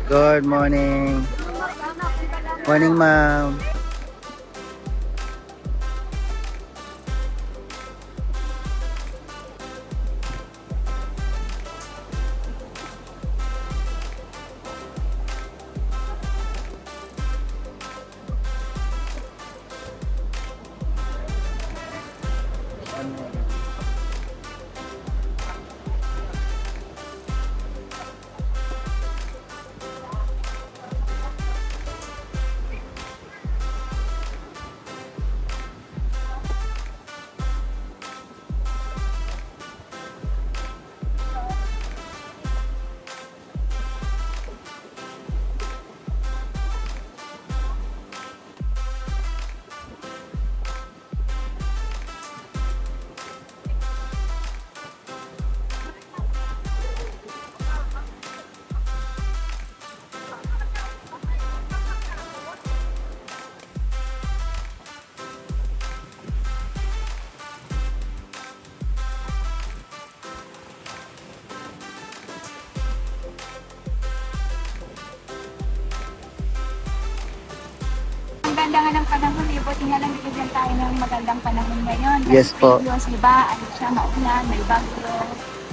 Good morning. Morning, ma'am. Ang ganda nga ng panahon eh, buti nga lang bigyan tayo ng magandang panahon ngayon. Kasi Yes po. previous, di ba, ano siya, maulan, may bagyo.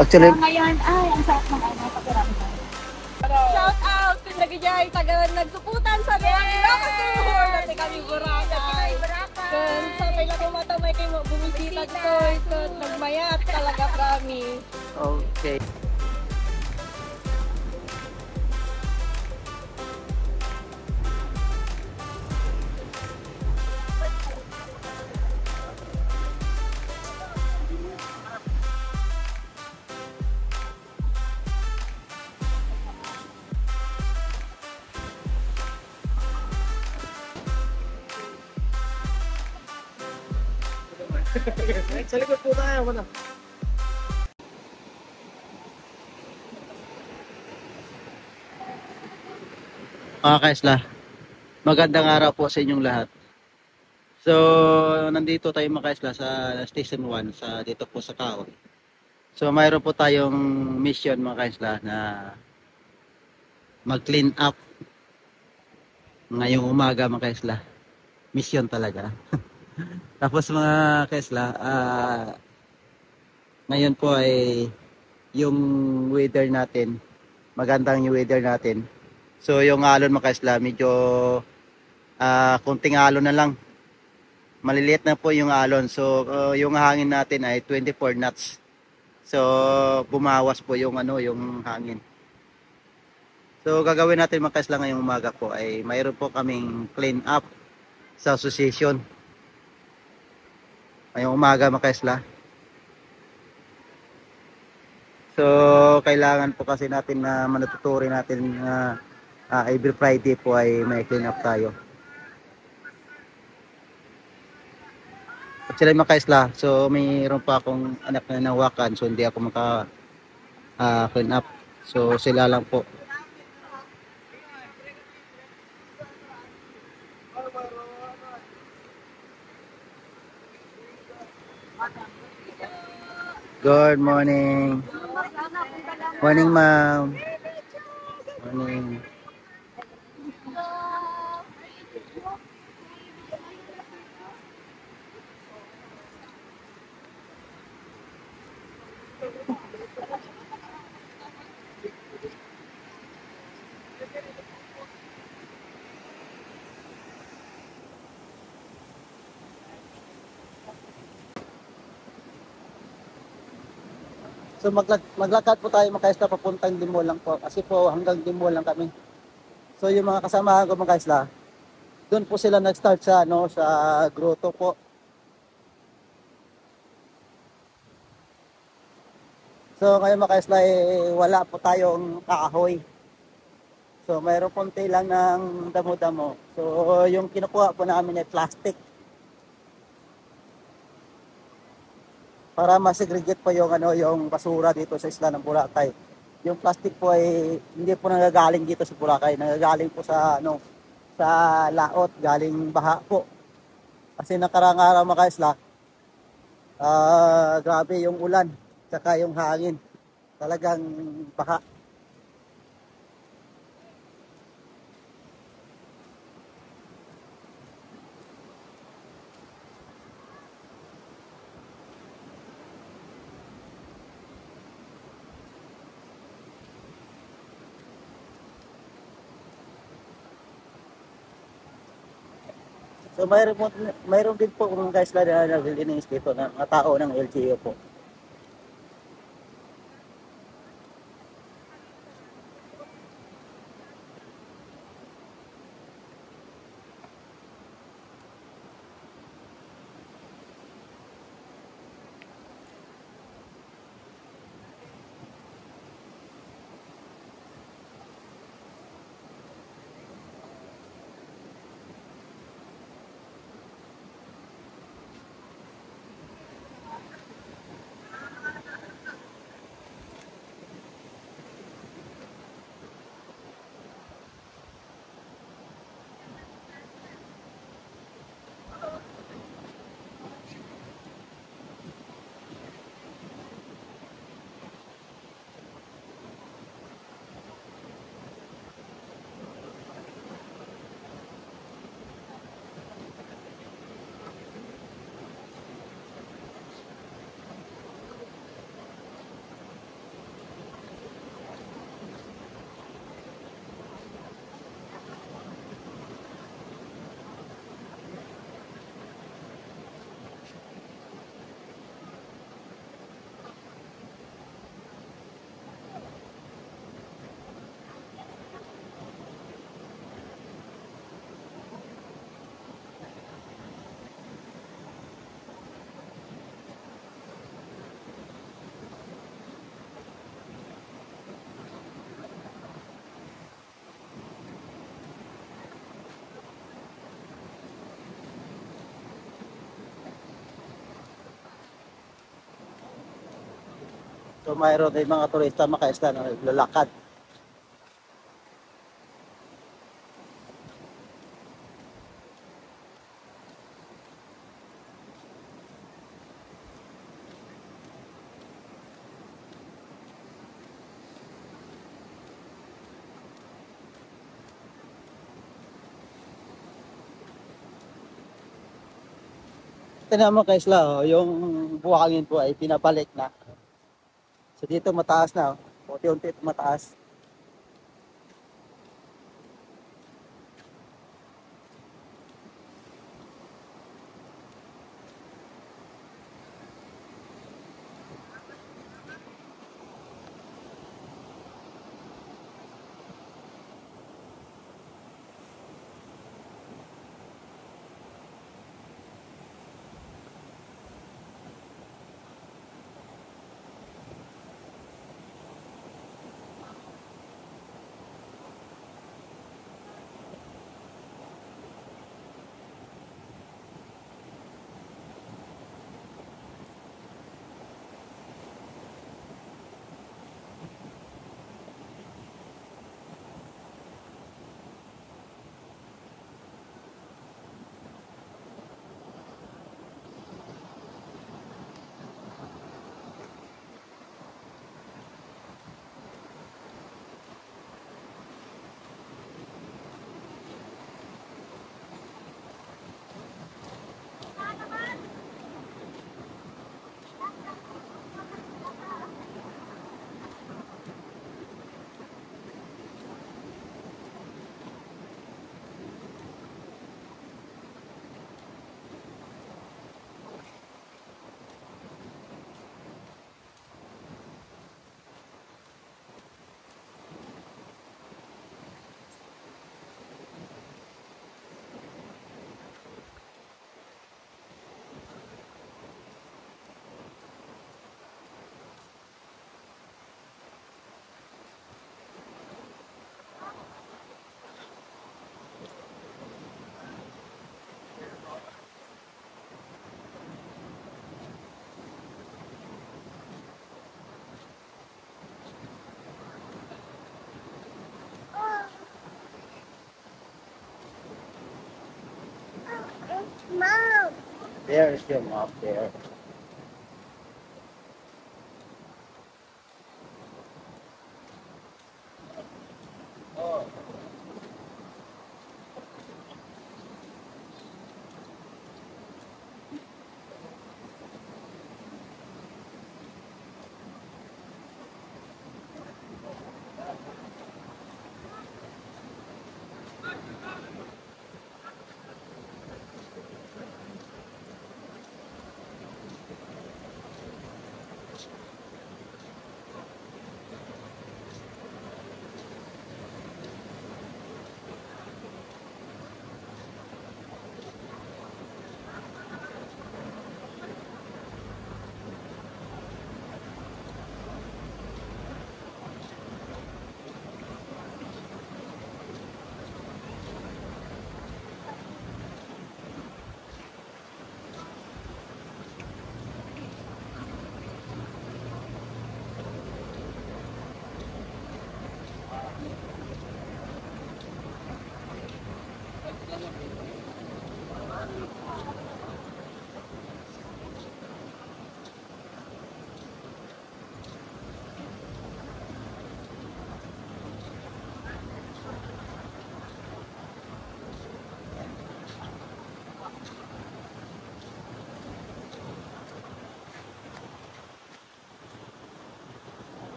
Actually, So ngayon, ay, ang sarap ng ano, pakiramdam. Shout out kung nagijay taga nagsuputan sa mga Ilocos. Dati kami Boracay. Kung sa may lang matamay kayo bumisita dito. So nagmayat talaga promise. okay. Sa likod po tayo, muna. Mga kaisla, magandang araw po sa inyong lahat. So, nandito tayo mga kaisla sa Station 1, dito po sa Kaon. So, mayroon po tayong mission mga kaisla na mag-clean up ngayong umaga mga kaisla. Mission talaga. Tapos mga kaisla, ngayon po ay yung weather natin, magandang yung weather natin. So yung alon mga kaisla, medyo kunting alon na lang. Maliliit na po yung alon. So yung hangin natin ay 24 knots. So bumawas po yung yung hangin. So gagawin natin mga kaisla ngayong umaga po ay mayroon po kaming clean up sa association. Ngayong umaga mga kaisla. So kailangan po kasi natin na manatuturin natin na every Friday po ay may clean up tayo. At sila mga kaisla, so mayroon pa akong anak na nawakan, so hindi ako maka clean up. So sila lang po. Good morning. Morning, ma'am. Morning. So maglakad po tayo mga kaisla papuntang Dimol lang po. Kasi po hanggang Dimol lang kami. So yung mga kasamahan ko mga kaisla, doon po sila nag-start sa sa grotto po. So ngayon mga kaisla wala po tayong kahoy. So mayroon konti lang ng damo-damo. So yung kinukuha po namin ay plastic. Para ma-segregate po yung yung basura dito sa isla ng Boracay. Yung plastic po ay hindi po nanggagaling dito sa Boracay, nanggagaling po sa sa laot, galing baha po. Kasi nakarang araw mga isla, grabe yung ulan, tsaka yung hangin. Talagang baha. So mayroon din po mga guys na naglilinis dito ng mga tao ng LGU po. So mayroon din mga turista makaisla na naglalakad. Tingnan mo kaisla, oh, yung buhangin po ay pinabalik na. So dito mataas na, oh. Unti-unti mataas. Mom! There's your mom there.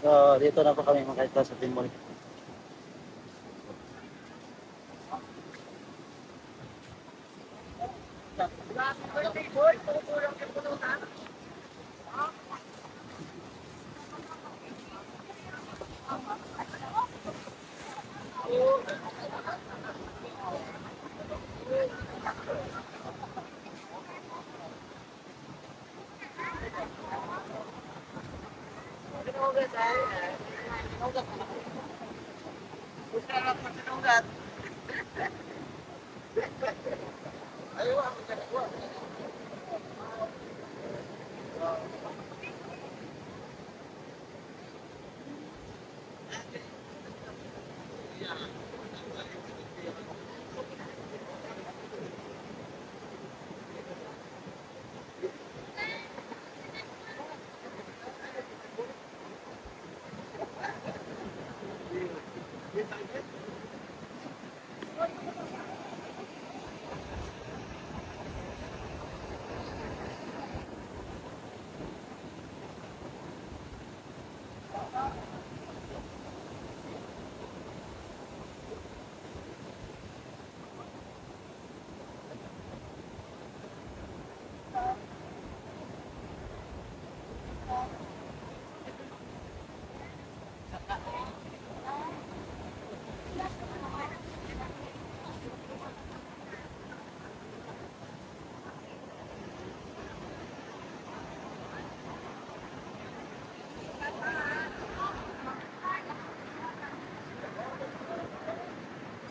So, dito na po kami makita sa Timol.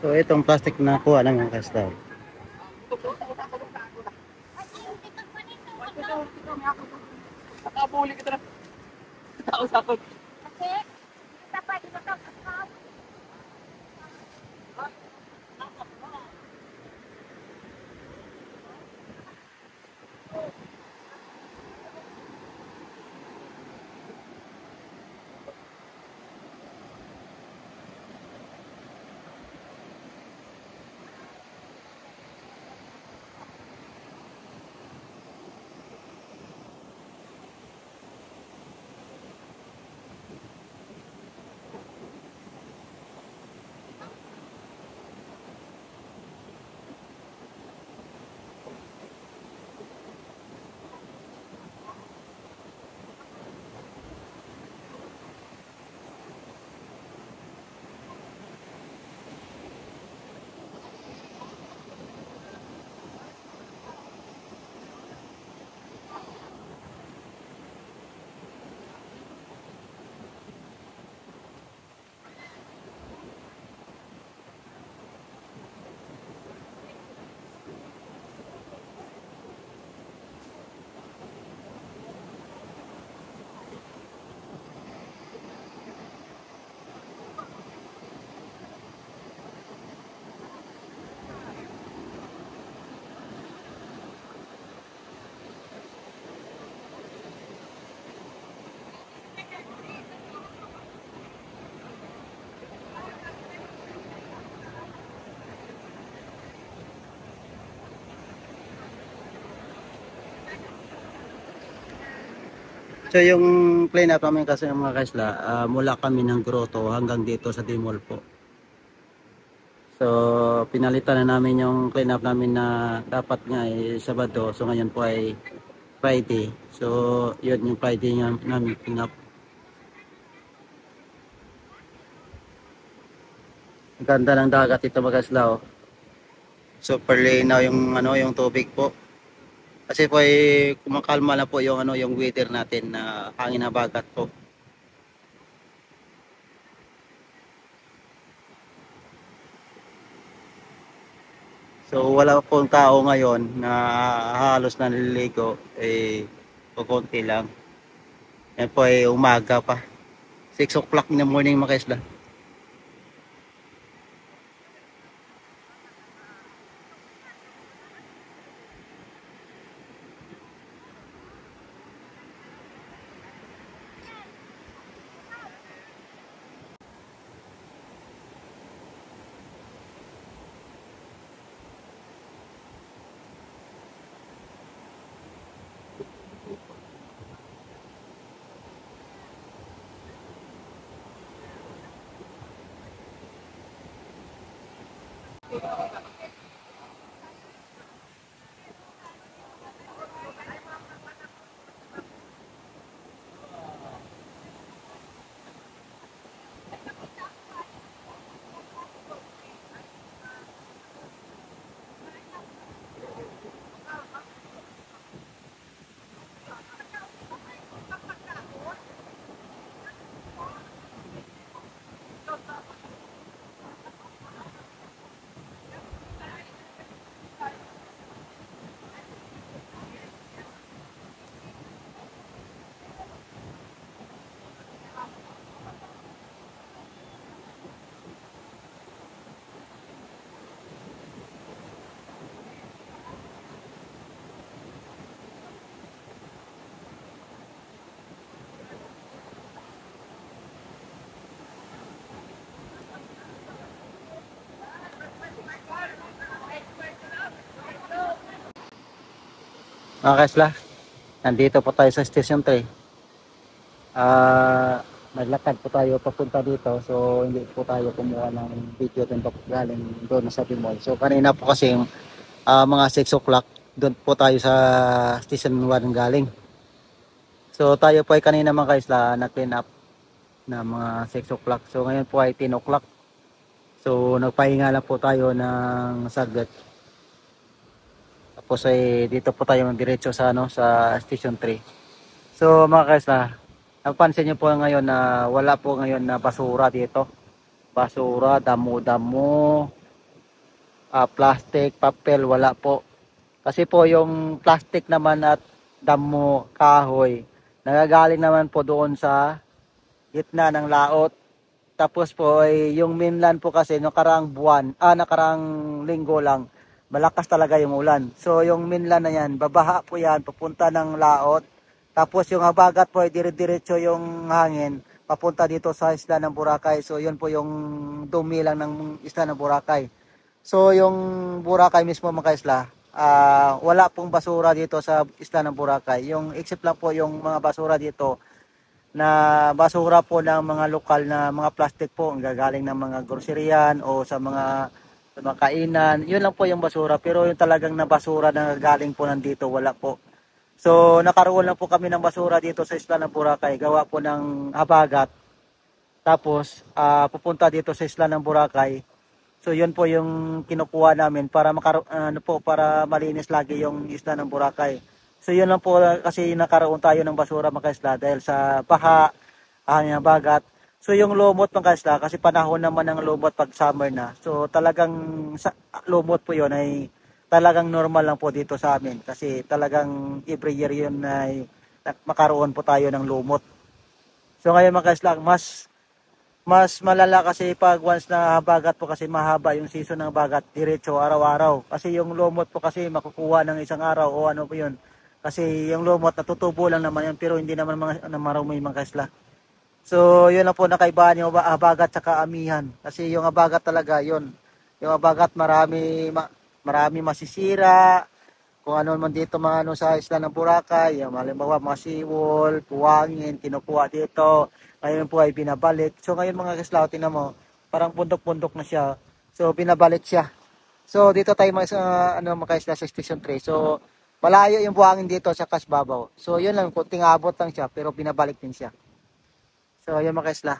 So, itong plastic na kuha ng mga kastal. Nakabuli kita na. Tao sa akin. So yung clean up namin kasi mga kaisla, mula kami ng grotto hanggang dito sa Dimol po. So pinalitan na namin yung clean up namin na dapat nga ay Sabado. So ngayon po ay Friday. So yun yung Friday nga namin clean up. Ang ganda ng dagat ito mga kaisla, oh. Super linaw yung yung tubig po. Kasi po ay kumakalma na po yung yung weather natin na hangin na bagat po. So wala pong tao ngayon na halos naliligo, kukunti lang. Yan po ay umaga pa. 6 o'clock in the morning mga kaisla. Mga kaisla, nandito po tayo sa Station 3. Naglakad po tayo papunta dito. So hindi po tayo kumuha ng video doon galing doon sa Dimol. So kanina po kasi mga 6 o'clock doon po tayo sa Station 1 galing. So tayo po ay kanina mga kaisla na-clean up na mga 6 o'clock. So ngayon po ay 10 o'clock. So nagpahinga lang po tayo ng saglit. Tapos ay dito po tayo diretso sa sa Station 3. So mga kaisla, napansin niyo po ngayon na wala po ngayon na basura dito. Basura, damo-damo, plastic, papel, wala po. Kasi po yung plastic naman at damo, kahoy, nagagaling naman po doon sa gitna ng laot. Tapos po ay yung mainland po kasi nakarang linggo lang, malakas talaga yung ulan. So yung mainland na yan, babaha po yan, papunta ng laot. Tapos yung habagat po ay dire-diretso yung hangin, papunta dito sa isla ng Boracay. So yun po yung dumi lang ng isla ng Boracay. So yung Boracay mismo mga isla, wala pong basura dito sa isla ng Boracay. Yung except lang po yung mga basura dito, na basura po ng mga lokal na mga plastic po, ang gagaling ng mga groceryan o sa mga kainan, yun lang po yung basura. Pero yung talagang na basura na galing po nandito, wala po. So nakaroon lang po kami ng basura dito sa isla ng Boracay, gawa po ng habagat. Tapos pupunta dito sa isla ng Boracay. So yun po yung kinukuha namin para para malinis lagi yung isla ng Boracay. So yun lang po kasi nakaroon tayo ng basura mga kaisla dahil sa baha, hangin habagat. So yung lumot mga kaisla, kasi panahon naman ng lumot pag summer na. So talagang lumot po yun ay talagang normal lang po dito sa amin. Kasi talagang every year yun ay makaroon po tayo ng lumot. So ngayon mga kaisla, mas malala kasi pag once na habagat po kasi mahaba yung season ng habagat, diretso araw-araw. Kasi yung lumot po kasi makukuha ng isang araw o ano po yun. Kasi yung lumot natutubo lang naman yun pero hindi naman marumi mga kaisla. So yun lang po nakaibahan yung habagat sa amihan. Kasi yung habagat talaga yun. Yung habagat marami masisira, kung ano man dito mga ano sa isla ng Boracay, yung halimbawa mga seawall, buwangin, kinukuha dito, ngayon po ay binabalik. So ngayon mga kaslaw, tingnan mo, parang bundok-bundok na siya. So binabalik siya. So dito tayo mga ano mga kaisla sa Station 3. So malayo yung buhangin dito sa Kasbabaw. So yun lang, kunting abot lang siya pero binabalik din siya. So yun mga kaisla.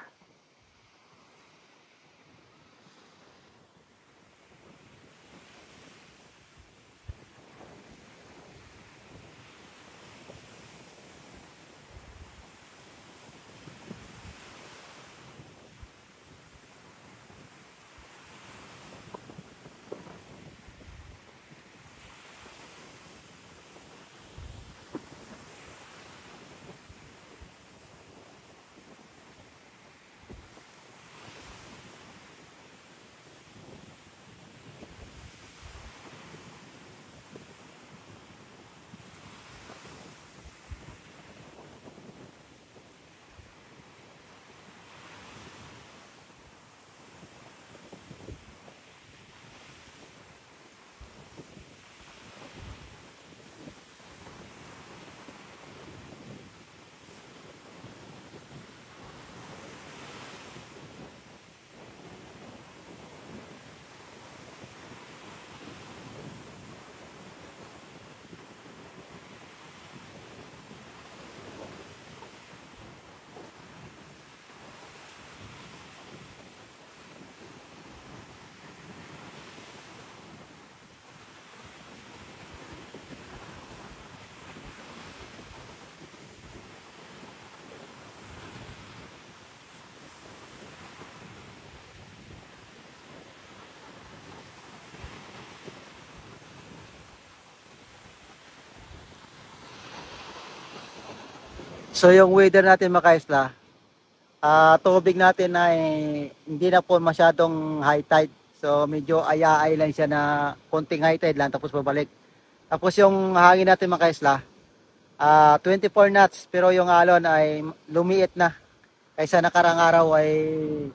So yung weather natin mga kaisla, tubig natin ay hindi na po masyadong high tide. So medyo ayaay lang siya na konting high tide lang tapos babalik. Tapos yung hangin natin mga kaisla, 24 knots pero yung alon ay lumiit na. Kaysa nakarang araw ay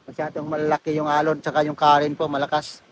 masyadong malaki yung alon tsaka yung current po malakas.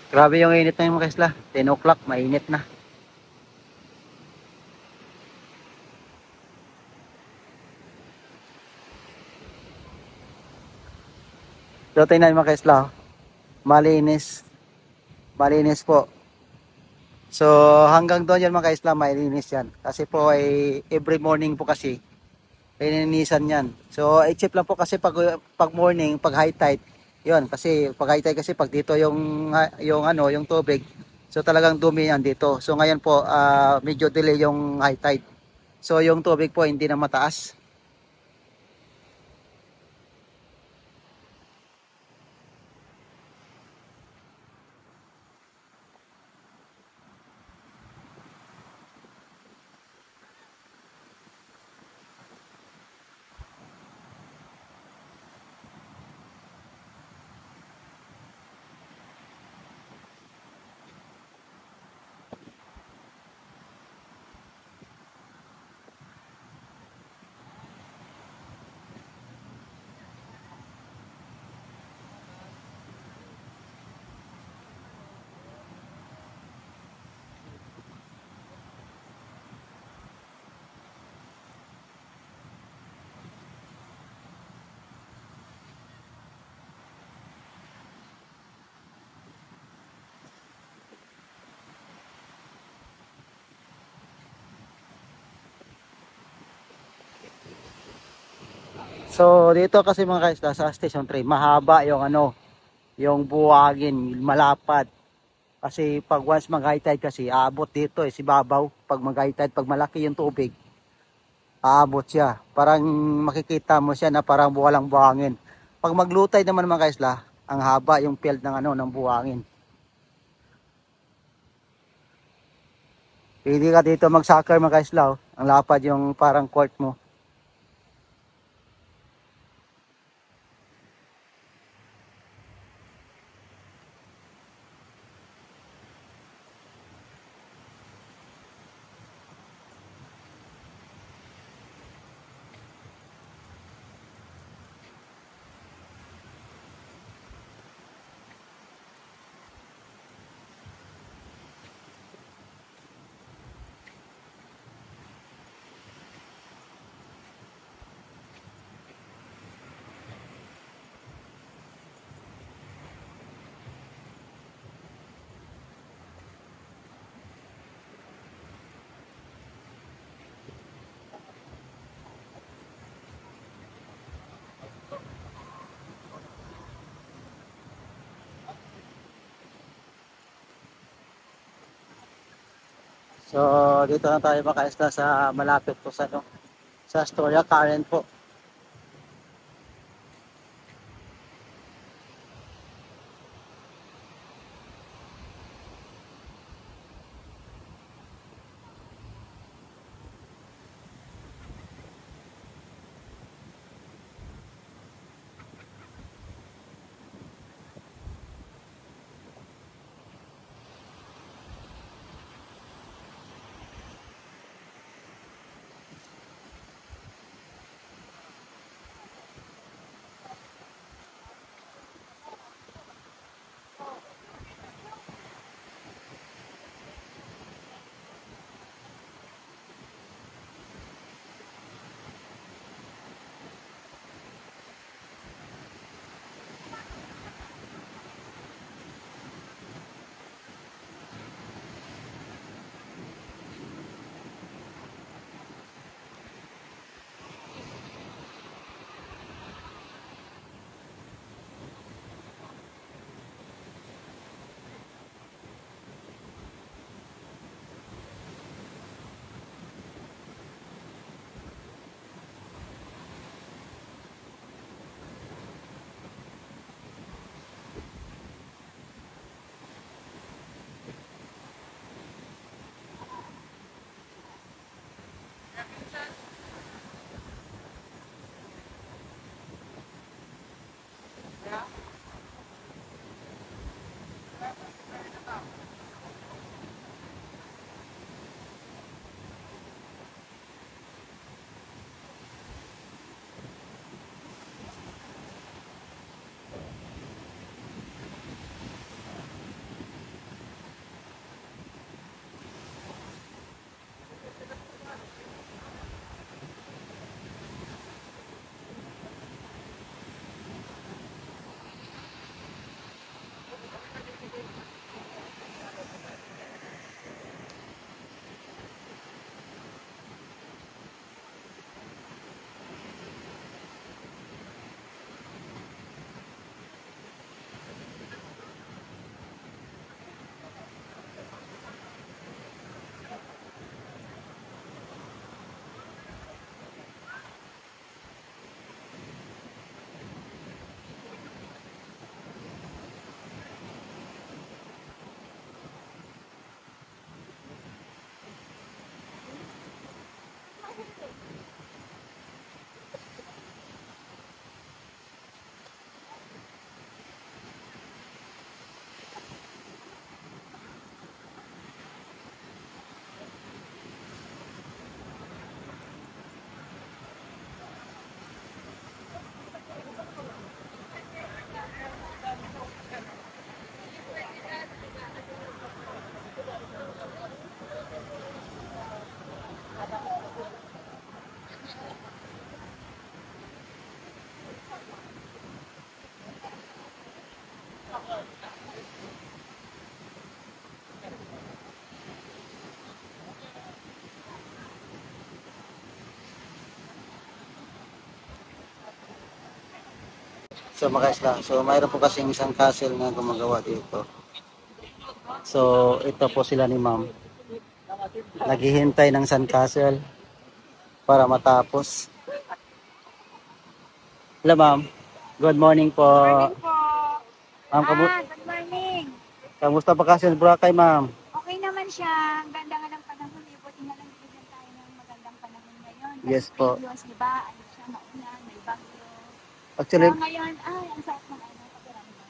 Grabe yung init na yung mga kaisla. 10 o'clock, mainit na. So tingnan mga kaisla. Malinis. Malinis po. So hanggang doon yan mga kaisla, malinis yan. Kasi po ay every morning po kasi lininisan yan. So i-check lang po kasi pag morning, pag high tide, yun kasi pag high tide kasi pag dito yung tubig. So talagang dumi yan dito. So ngayon po medyo delay yung high tide. So yung tubig po hindi na mataas. So dito kasi mga kaisla sa Station 3, mahaba yung yung buhangin, malapad. Kasi pag once mag-high tide kasi, aabot dito si babaw. Pag mag-high tide, pag malaki yung tubig, aabot siya. Parang makikita mo siya na parang walang buhangin. Pag mag-low tide naman mga kaisla, ang haba yung field ng ng buhangin. Pwede ka dito mag-soccer mga kaisla. Ang lapad yung parang court mo. So, dito na tayo makaisla sa malapit po sa Astoria, Karen po. So mga isla, so mayroon po kasing isang castle na gumagawa dito. So ito po sila ni ma'am. Naghihintay ng sandcastle para matapos. Hello ma'am. Good morning po. Morning po. Ma'am, Good morning. kamusta pa Castle Boracay ma'am? Okay naman siya. Ang ganda nga ng panahon. Buti na lang bigyan tayo ng magandang panahon ngayon. Kasi Yes po. previous, di ba? Ano siya, maulan, may bagyo. Actually, So ngayon, ang sarap ng pakiramdam.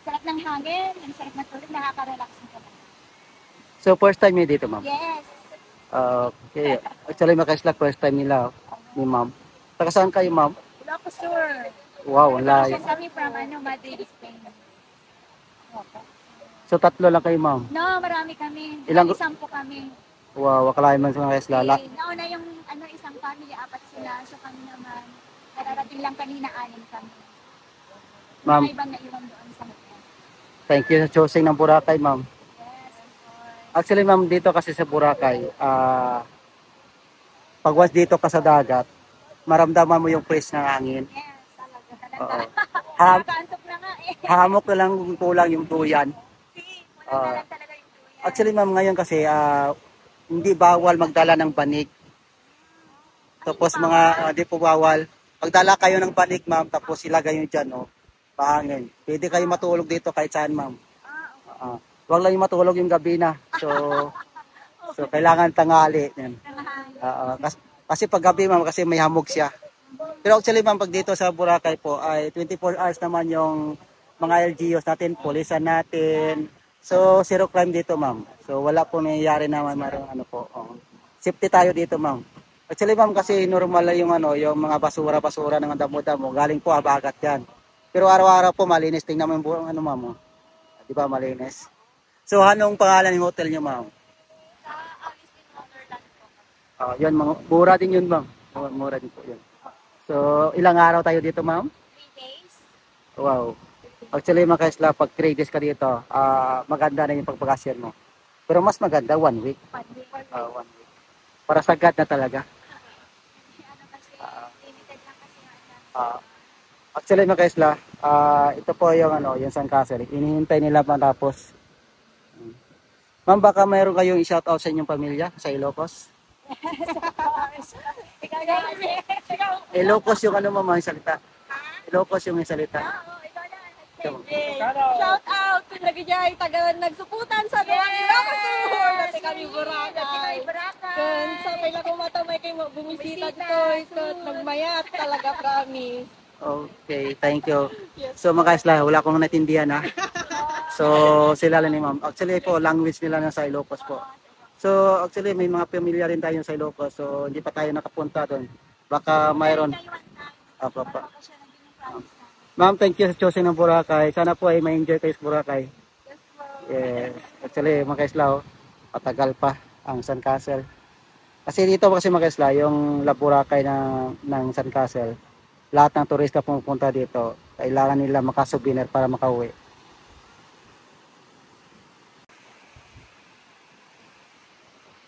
Sarap ng hangin, ang sarap na tulog, nakaka-relax ng talaga. so first time niyo dito ma'am? Yes. Okay. Actually makaisla first time nila ni ma'am. Taga saan kayo ma'am? Wala po, sir. Wow, ang layo. Siya kami from Madrid, Spain. So tatlo lang kayo ma'am. No, marami kami. Ilang- Isang po kami. Wow, wakalain man sa mga isla. Nauna yung isang family, 4 sila. So kami naman, nararating lang kanina, 6 kami. Ma'am, Mga ibang naiwan doon sa hotel. thank you sa choosing ng Boracay ma'am. Yes, of course. Actually ma'am, dito kasi sa Boracay, pagwas dito ka sa dagat, maramdaman mo yung press ng hangin. Yes, talaga. Oo. Talaga. Nakaantok na nga eh. Hamok na lang kulang yung duyan. See, wala na lang talaga yung tuyan. Actually ma'am, ngayon kasi hindi bawal magdala ng banig. Tapos hindi po bawal. Pagdala kayo ng banig ma'am, tapos ilagay nyo dyan, no, pahangin. Pwede kayo matulog dito kahit saan ma'am. Huwag lang yung matulog yung gabi na. So kailangan tangali. Yan. Kasi pag gabi ma'am, kasi may hamog siya. Pero actually ma'am, pag dito sa Boracay po, ay 24 hours naman yung mga LGUs natin, pulisan natin. So zero crime dito ma'am. So wala po nangyayari naman, marang ano po. Safety tayo dito ma'am. Actually ma'am, kasi normal lang yung yung mga basura-basura ng damo-damo, galing po habagat yan. Pero araw-araw po malinis, tingnan mo yung buong ma'am. Di ba malinis? So anong pangalan ng hotel niyo ma'am? Sa Alice in Wonderland po. Yan, mura din yun ma'am. Mura din po yun. So ilang araw tayo dito ma'am? 3 days. Wow. Actually mga kaisla, pag 3 days ka dito, maganda na yung pagbakasyon mo. Pero mas maganda 1 week. 1 week. 1 week. Para sagad na talaga. Kasi limited lang kasi Actually mga kaisla, ito po yung yung sandcastle. Inihintay nila matapos. Ma'am, baka mayroon kayong i-shoutout sa inyong pamilya sa Ilocos? Ikaw na kasi. Ilocos yung ma'am, yung salita. Ilocos yung salita. Ikaw na. Shout out kung nagijay taga nagsuputan sa mga Ilocos. Dati kami Boracay. Kung sa pila ko matamay kayo bumisita dito. Nagmayat talaga, promise. Okay, thank you. So mga kaisla, wala akong natindihan ha. So sila lang ni ma'am. Actually po, language nila na sa Ilocos po. So actually may mga pamilya rin tayo sa Ilocos. So hindi pa tayo nakapunta doon. Baka mayroon. Ma'am, thank you sa choosing ng Boracay. Sana po ay ma-enjoy kayo sa Boracay. Yes. Actually mga kaisla, patagal pa ang Sandcastle. Kasi dito kasi mga kaisla, yung La Boracay ng Sandcastle, lahat ng turista pumupunta dito, kailangan nila makasouvenir para makauwi.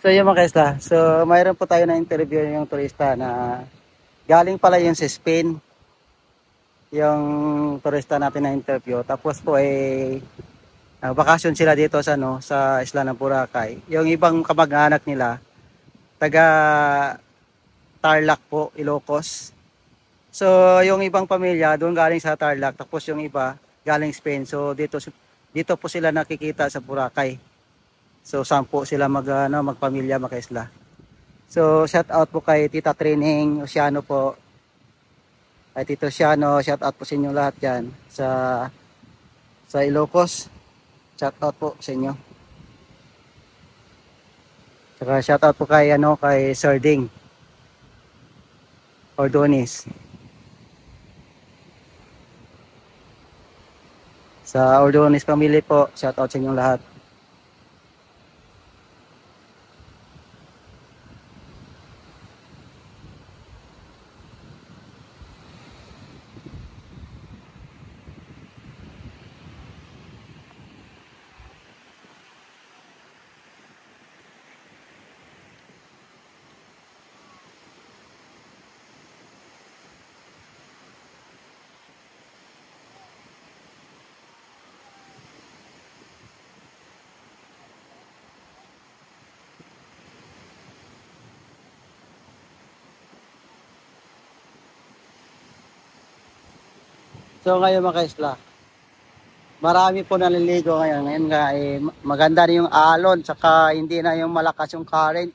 So yung mga kaisla, so mayroon po tayo na interview yung turista na galing pala yun sa Spain, yung turista natin na interview. Tapos po bakasyon sila dito sa isla ng Boracay. Yung ibang kamag-anak nila, taga Tarlac po, Ilocos. So, yung ibang pamilya doon galing sa Tarlac, tapos yung iba galing Spain. So, dito po sila nakikita sa Boracay. So, 10 sila magpamilya, makaisla. So, shout out po kay Tita Training, Oceano po. Kay Tito Oceano, shout out po sa inyo lahat diyan sa Ilocos. Shout out po sa inyo. Saka shout out po kay Sir Ding Ordonis. Sa Ordonis family po, shout out sa inyong lahat. So ngayon mga kaisla, marami po naliligo ngayon. Ngayon nga maganda na yung alon, saka hindi na yung malakas yung current.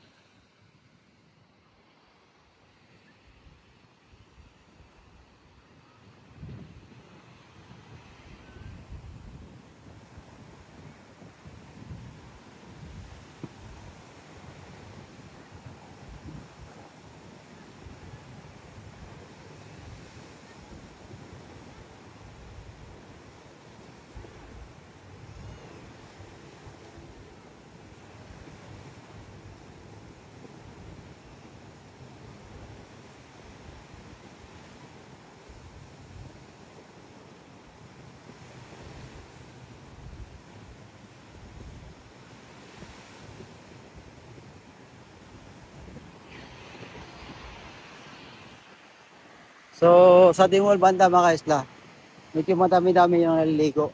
So sa Dingol banda mga kaisla, medyo madami-dami yung naliligo.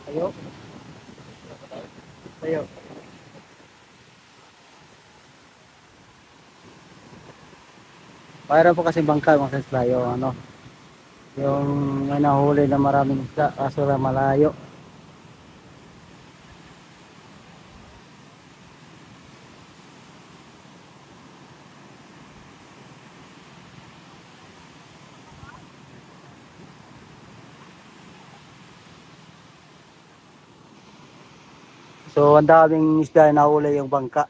Tayo. Tayo. Mayroon po kasi bangka mga kaisla, yung ano, yung may nahuli na maraming isda kaso na malayo. So ang daming isda na nahuli yung bangka.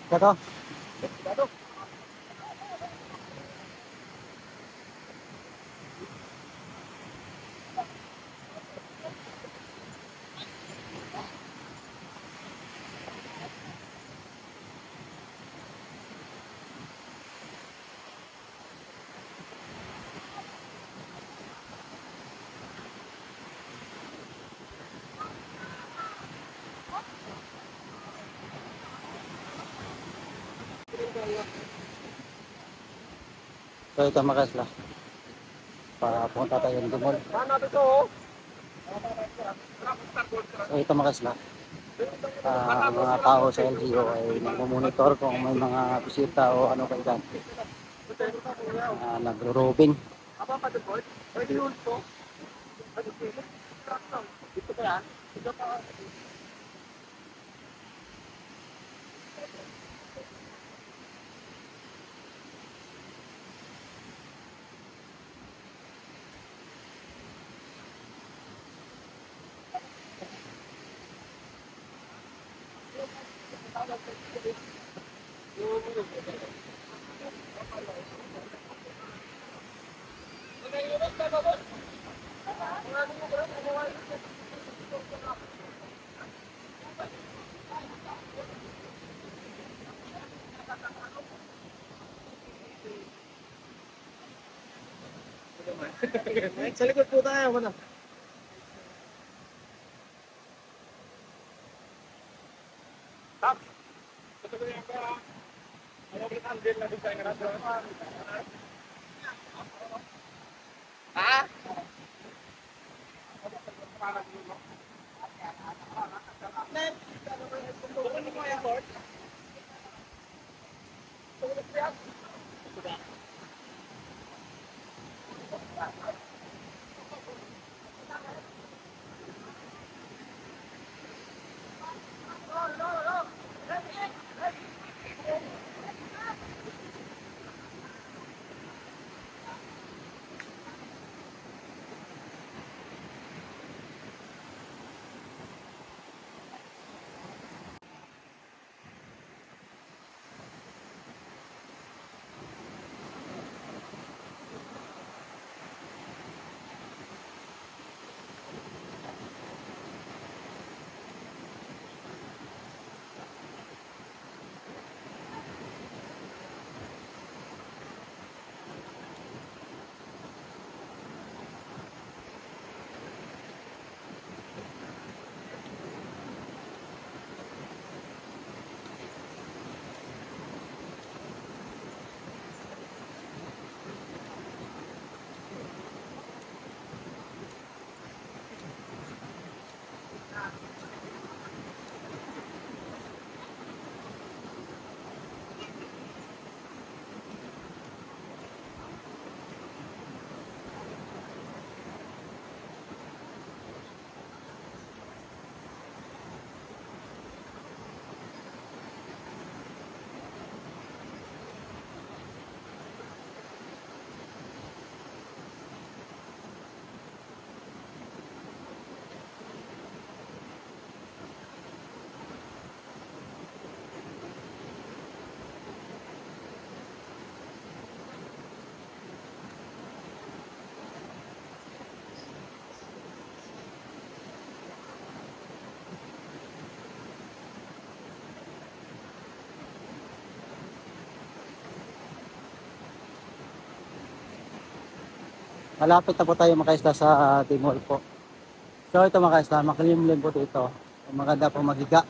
Ito. So ito mga kasla. Papunta tayo ng Dumol. So ito mga kasla. Mga tao sa LGU ay nagmumonitor kung may mga bisita o ano kayo dyan. Nagro-robing. Sa likod po tayo. Ano? Tap. Ha? Malapit na po tayo mga kaisla sa Dumol po. So ito mga kaisla, makilimlim po dito. Maganda po magiga.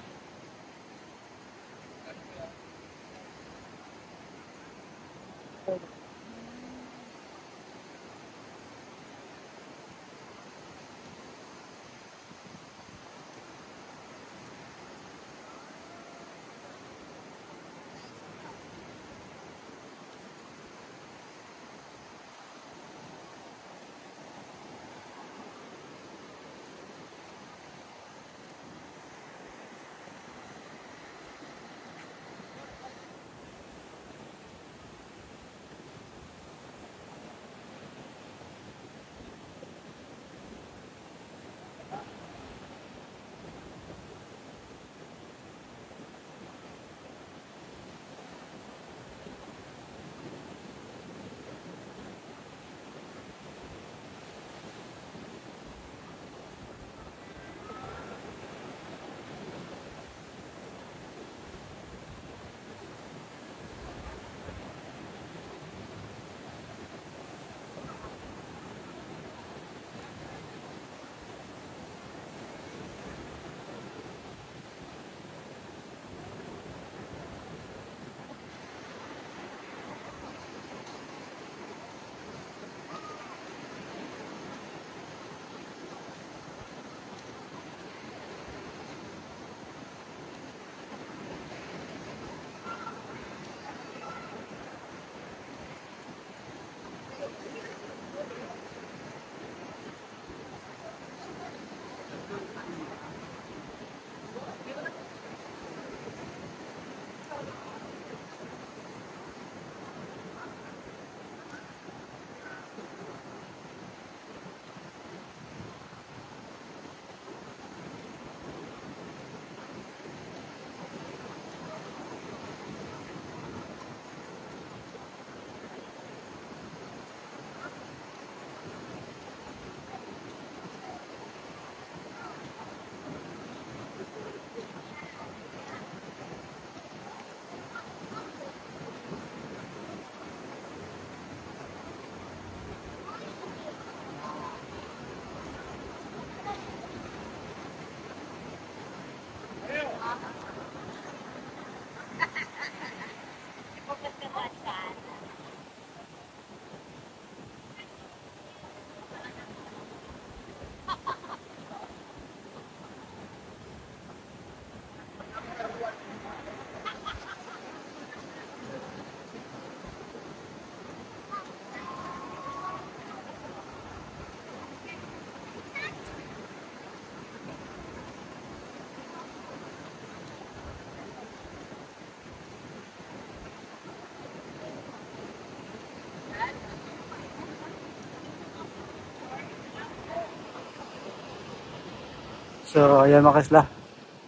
So, ayan mga kasla.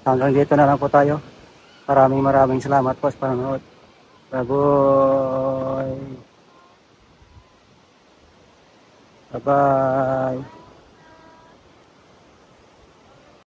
Hanggang dito na lang po tayo. Maraming salamat po sa panonood. Baboy! Bye-bye!